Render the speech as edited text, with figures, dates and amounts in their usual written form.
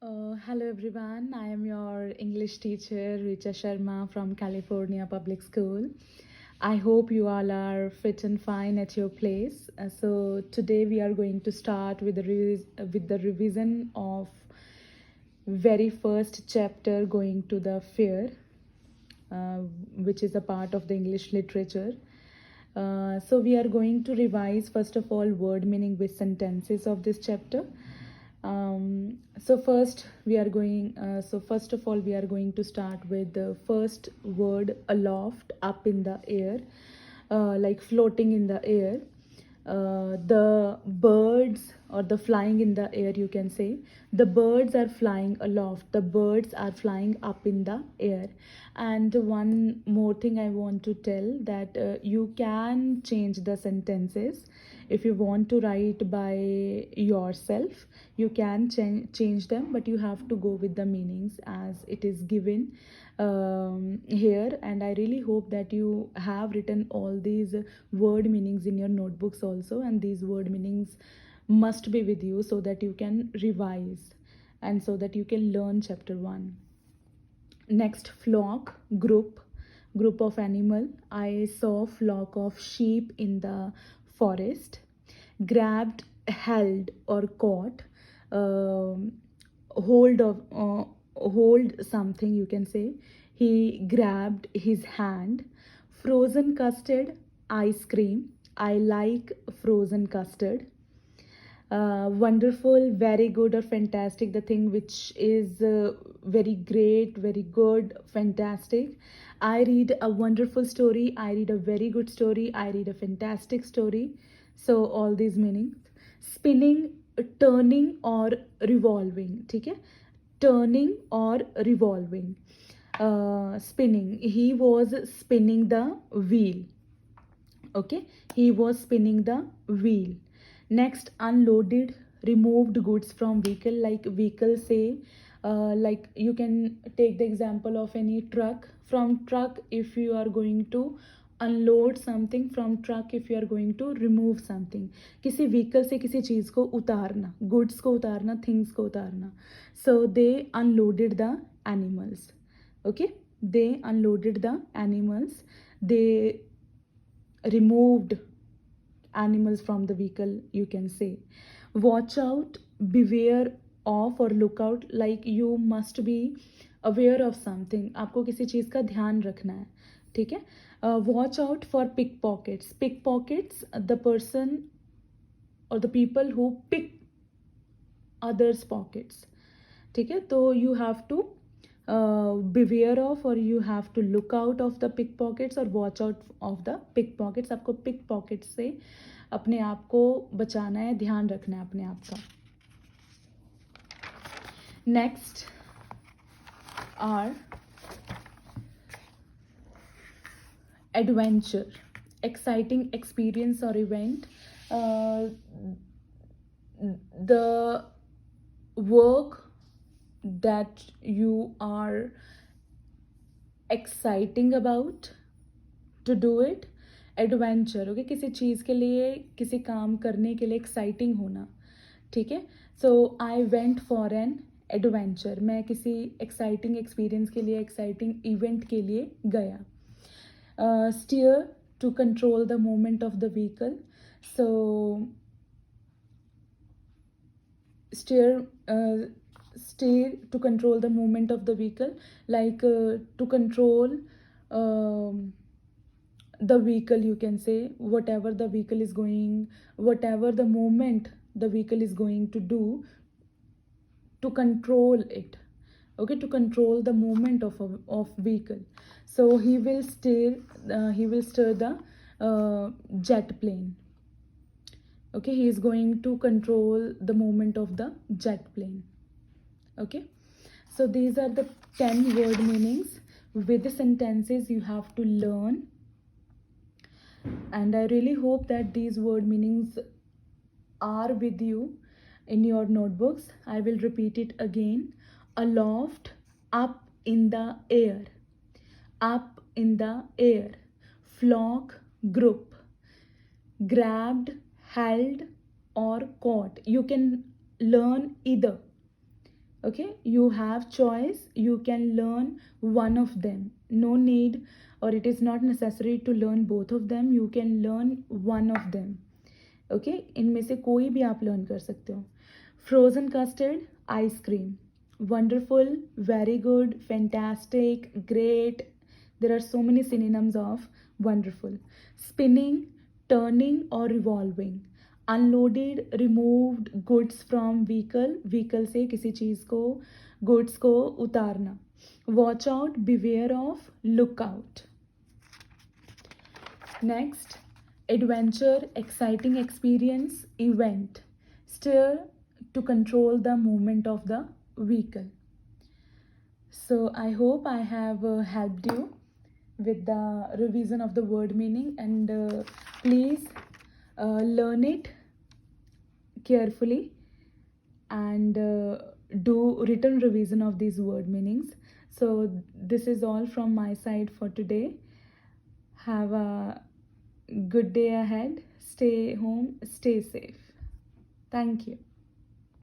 Hello everyone, I am your English teacher Richa Sharma from California Public School. I hope you all are fit and fine at your place. So today we are going to start with the revision of very first chapter going to the fair, uh, which is a part of the English literature. So we are going to revise first of all word meaning with sentences of this chapter. So first of all we are going to start with the first word aloft, up in the air, like floating in the air. The birds, or the flying in the air, you can say. The birds are flying aloft, the birds are flying up in the air. And one more thing I want to tell, that you can change the sentences. If you want to write by yourself, you can change them, but you have to go with the meanings as it is given here. And I really hope that you have written all these word meanings in your notebooks also, and these word meanings must be with you so that you can revise and so that you can learn chapter 1. Next, flock, group of animal. I saw flock of sheep in the forest. Grabbed, held or caught, um, hold of hold something, you can say. He grabbed his hand. Frozen custard, ice cream. I like frozen custard. Wonderful, very good or fantastic, the thing which is very great, very good, fantastic. I read a wonderful story, I read a very good story, I read a fantastic story. So all these meanings. Spinning, turning or revolving, ठीक है, turning or revolving. Spinning, he was spinning the wheel. Okay, he was spinning the wheel. Next, unloaded, removed goods from vehicle. Like vehicle, say, like you can take the example of any truck. From truck, if you are going to unload something, from truck if you are going to remove something. किसी vehicle से किसी चीज़ को उतारना, goods को उतारना, things को उतारना. So they unloaded the animals. Okay, they unloaded the animals. They removed animals from the vehicle, you can say. Watch out, beware of or look out, like you must be aware of something. आपको किसी चीज़ का ध्यान रखना है, ठीक है. Watch out for pickpockets. Pickpockets, the person or the people who pick others pockets, ठीक है. तो you have to beware of, or you have to look out of the pickpockets, or watch out of the pickpockets. आपको pickpockets से अपने आप को बचाना है, ध्यान रखना है अपने आप का. Next are adventure, exciting experience or event. The work that you are exciting about to do it. Adventure, okay, किसी चीज़ के लिए, किसी काम करने के लिए एक्साइटिंग होना, ठीक है. So I went for an adventure, मैं किसी एक्साइटिंग एक्सपीरियंस के लिए, एक्साइटिंग इवेंट के लिए गया. Steer, to control the movement of the vehicle. So steer to control the movement of the vehicle, like to control the vehicle, you can say. Whatever the vehicle is going, whatever the movement the vehicle is going to do, to control it. Okay, to control the movement of vehicle. So he will stir the jet plane. Okay, he is going to control the movement of the jet plane. Okay, so these are the 10 word meanings. With the sentences you have to learn, and I really hope that these word meanings are with you in your notebooks. I will repeat it again. Aloft, up in the air. Up in the air. Flock, group. Grabbed, held or caught. You can learn either. Okay, you have choice, you can learn one of them. No need, or it is not necessary to learn both of them. You can learn one of them. Okay इनमें से कोई भी आप learn कर सकते हो. Frozen custard ice cream, wonderful, very good, fantastic, great. There are so many synonyms of wonderful. Spinning, turning or revolving. Unloaded, removed goods from vehicle. Vehicle से किसी चीज़ को, goods को उतारना. Watch out, beware of, look out. Next, adventure, exciting experience, event. Steer to control the movement of the vehicle. So I hope I have helped you with the revision of the word meaning, and please learn it carefully and do written revision of these word meanings. So this is all from my side for today. Have a good day ahead. Stay home, stay safe. Thank you.